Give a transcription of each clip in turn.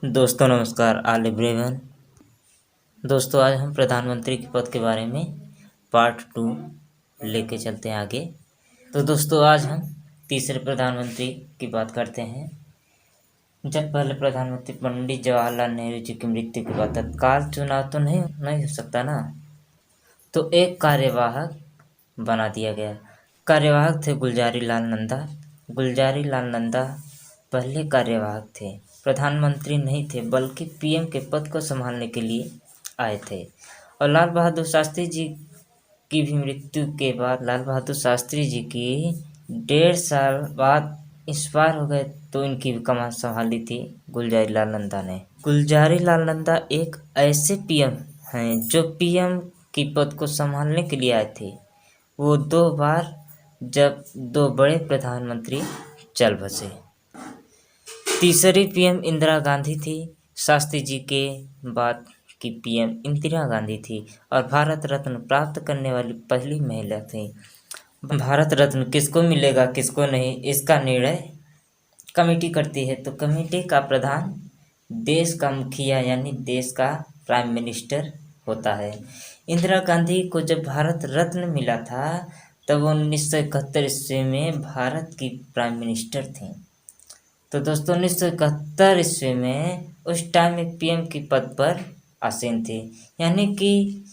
दोस्तों नमस्कार, all everyone. दोस्तों आज हम प्रधानमंत्री के पद के बारे में पार्ट 2 लेके चलते हैं आगे। तो दोस्तों आज हम तीसरे प्रधानमंत्री की बात करते हैं। जब पहले प्रधानमंत्री पंडित जवाहरलाल नेहरू जी की मृत्यु के बाद तत्काल चुनाव तो नहीं हो सकता ना, तो एक कार्यवाहक बना दिया गया। कार्यवाहक थे गुलजारी लाल नंदा। गुलजारी लाल नंदा पहले कार्यवाहक थे, प्रधानमंत्री नहीं थे बल्कि पीएम के पद को संभालने के लिए आए थे। और लाल बहादुर शास्त्री जी की भी मृत्यु के बाद लाल बहादुर शास्त्री जी की 1.5 साल बाद एक्सपायर हो गए, तो इनकी भी कमान संभाली थी गुलजारी लाल नंदा ने। गुलजारी लाल नंदा एक ऐसे पीएम हैं जो पीएम की पद को संभालने के लिए आए थे। वो 2 बार जब 2 बड़े प्रधानमंत्री चल बसे। तीसरी पीएम इंदिरा गांधी थी। शास्त्री जी के बाद की पीएम इंदिरा गांधी थी और भारत रत्न प्राप्त करने वाली पहली महिला थी। भारत रत्न किसको मिलेगा किसको नहीं, इसका निर्णय कमेटी करती है। तो कमेटी का प्रधान देश का मुखिया यानी देश का प्राइम मिनिस्टर होता है। इंदिरा गांधी को जब भारत रत्न मिला था तब 1971 ईस्वी में भारत की प्राइम मिनिस्टर थी। तो दोस्तों 1971 ईस्वी में उस टाइम एक पीएम की पद पर आसीन थे, यानी कि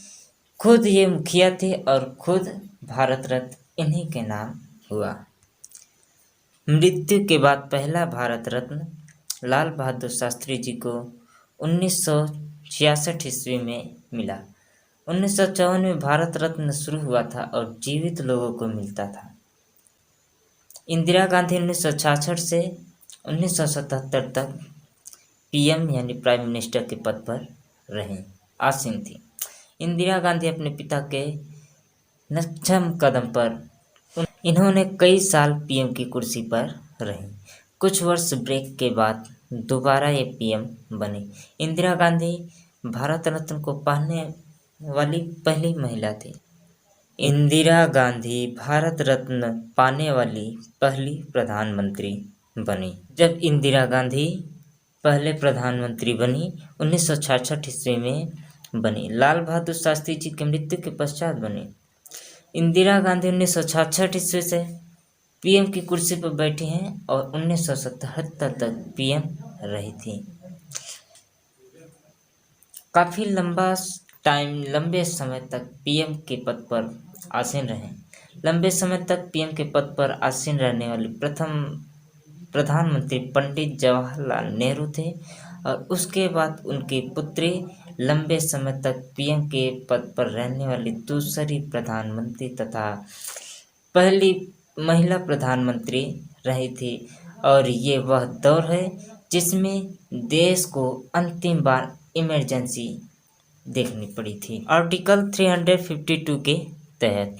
खुद ये मुखिया थे और खुद भारत रत्न इन्हीं के नाम हुआ। मृत्यु के बाद पहला भारत रत्न लाल बहादुर शास्त्री जी को 1966 ईस्वी में मिला। 1954 में भारत रत्न शुरू हुआ था और जीवित लोगों को मिलता था। इंदिरा गांधी 1966 से 1977 तक पीएम यानी प्राइम मिनिस्टर के पद पर रहीं, आसीन थी। इंदिरा गांधी अपने पिता के नक्षम कदम पर इन्होंने कई साल पीएम की कुर्सी पर रहीं। कुछ वर्ष ब्रेक के बाद दोबारा ये पीएम बनी। इंदिरा गांधी भारत रत्न को पाने वाली पहली महिला थी। इंदिरा गांधी भारत रत्न पाने वाली पहली प्रधानमंत्री बनी। जब इंदिरा गांधी पहले प्रधानमंत्री बनी 1966 ईस्वी में बनी। लाल बहादुर शास्त्री जी की मृत्यु के पश्चात बनी। इंदिरा गांधी 1966 ईस्वी से पीएम की कुर्सी पर बैठी हैं और 1977 तक पीएम रही थी। काफ़ी लंबे समय तक पीएम के पद पर आसीन रहे। लंबे समय तक पीएम के पद पर आसीन रहने वाले प्रथम प्रधानमंत्री पंडित जवाहरलाल नेहरू थे और उसके बाद उनकी पुत्री लंबे समय तक पीएम के पद पर रहने वाली दूसरी प्रधानमंत्री तथा पहली महिला प्रधानमंत्री रही थी। और ये वह दौर है जिसमें देश को अंतिम बार इमरजेंसी देखनी पड़ी थी। आर्टिकल 352 के तहत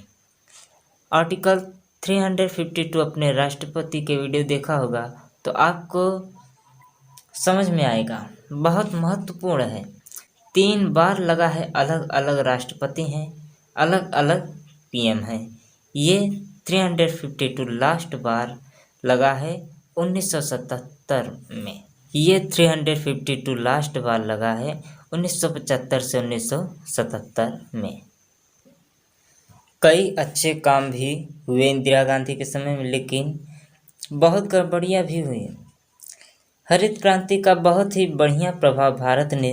आर्टिकल 352 अपने राष्ट्रपति के वीडियो देखा होगा तो आपको समझ में आएगा, बहुत महत्वपूर्ण है। 3 बार लगा है, अलग अलग राष्ट्रपति हैं, अलग अलग पीएम हैं। ये 352 लास्ट बार लगा है 1977 में। ये 352 लास्ट बार लगा है 1975 से 1977 में। कई अच्छे काम भी हुए इंदिरा गांधी के समय में, लेकिन बहुत गड़बड़ियाँ भी हुई। हरित क्रांति का बहुत ही बढ़िया प्रभाव भारत ने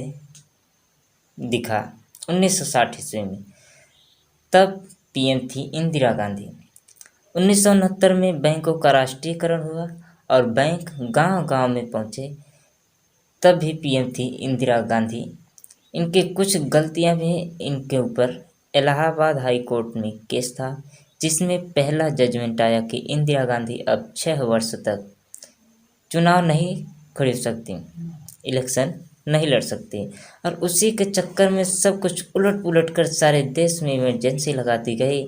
दिखा 1960 ईस्वी में। तब पीएम थी इंदिरा गांधी। 1969 में बैंकों का राष्ट्रीयकरण हुआ और बैंक गांव-गांव में पहुंचे, तब भी पीएम थी इंदिरा गांधी। इनके कुछ गलतियां भी इनके ऊपर इलाहाबाद हाई कोर्ट में केस था, जिसमें पहला जजमेंट आया कि इंदिरा गांधी अब 6 वर्ष तक चुनाव नहीं खरीद सकती, इलेक्शन नहीं लड़ सकती। और उसी के चक्कर में सब कुछ उलट पुलट कर सारे देश में इमरजेंसी लगा दी गई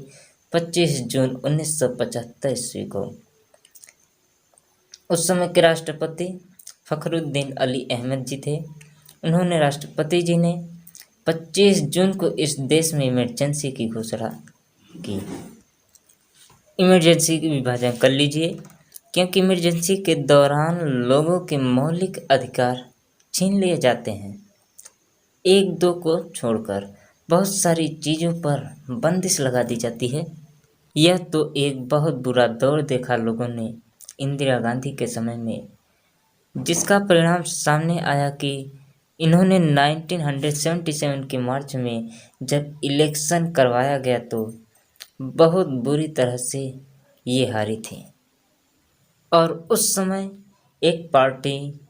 25 जून 1975 ईस्वी को। उस समय के राष्ट्रपति फखरुद्दीन अली अहमद जी थे। उन्होंने राष्ट्रपति जी ने 25 जून को इस देश में इमरजेंसी की घोषणा की। इमरजेंसी की विभाजन कर लीजिए, क्योंकि इमरजेंसी के दौरान लोगों के मौलिक अधिकार छीन लिए जाते हैं। एक दो को छोड़कर बहुत सारी चीज़ों पर बंदिश लगा दी जाती है। यह तो एक बहुत बुरा दौर देखा लोगों ने इंदिरा गांधी के समय में, जिसका परिणाम सामने आया कि इन्होंने 1977 के मार्च में जब इलेक्शन करवाया गया तो बहुत बुरी तरह से ये हारी थी। और उस समय एक पार्टी,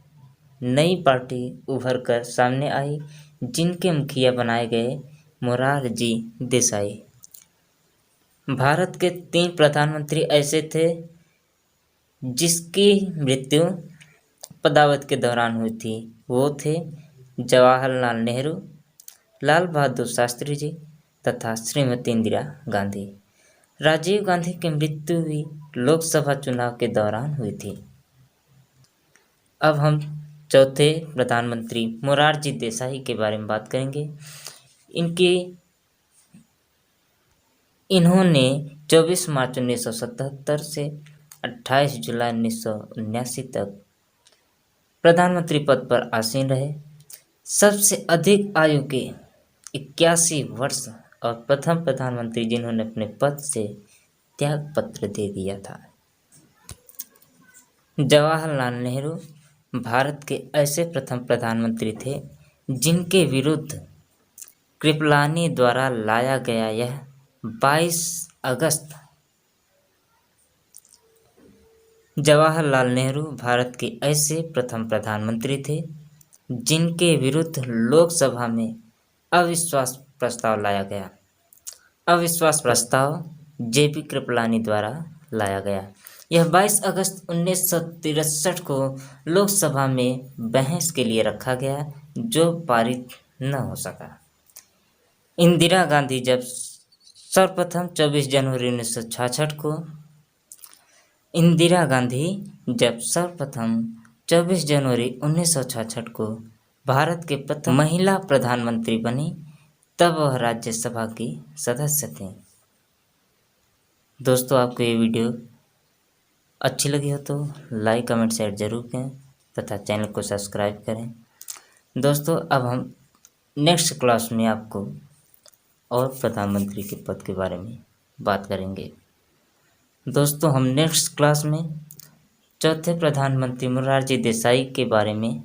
नई पार्टी उभर कर सामने आई, जिनके मुखिया बनाए गए मोरारजी देसाई। भारत के 3 प्रधानमंत्री ऐसे थे जिसकी मृत्यु पदावत के दौरान हुई थी। वो थे जवाहरलाल नेहरू, लाल बहादुर शास्त्री जी तथा श्रीमती इंदिरा गांधी। राजीव गांधी की मृत्यु भी लोकसभा चुनाव के दौरान हुई थी। अब हम चौथे प्रधानमंत्री मोरारजी देसाई के बारे में बात करेंगे। इन्होंने 24 मार्च 1977 से 28 जुलाई 1979 तक प्रधानमंत्री पद पर आसीन रहे। सबसे अधिक आयु के 81 वर्ष और प्रथम प्रधानमंत्री जिन्होंने अपने पद से त्याग पत्र दे दिया था। जवाहरलाल नेहरू भारत के ऐसे प्रथम प्रधानमंत्री थे जिनके विरुद्ध कृपलानी द्वारा लाया गया यह 22 अगस्त जवाहरलाल नेहरू भारत के ऐसे प्रथम प्रधानमंत्री थे जिनके विरुद्ध लोकसभा में अविश्वास प्रस्ताव लाया गया। अविश्वास प्रस्ताव जेपी कृपलानी द्वारा लाया गया। यह 22 अगस्त 1963 को लोकसभा में बहस के लिए रखा गया, जो पारित न हो सका। इंदिरा गांधी जब सर्वप्रथम 24 जनवरी 1966 को भारत के प्रथम महिला प्रधानमंत्री बनी, तब वह राज्यसभा की सदस्य थीं। दोस्तों, आपको ये वीडियो अच्छी लगी हो तो लाइक, कमेंट, शेयर जरूर करें तथा चैनल को सब्सक्राइब करें। दोस्तों, अब हम नेक्स्ट क्लास में आपको और प्रधानमंत्री के पद के बारे में बात करेंगे। दोस्तों, हम नेक्स्ट क्लास में चौथे प्रधानमंत्री मोरारजी देसाई के बारे में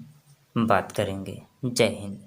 बात करेंगे। जय हिंद।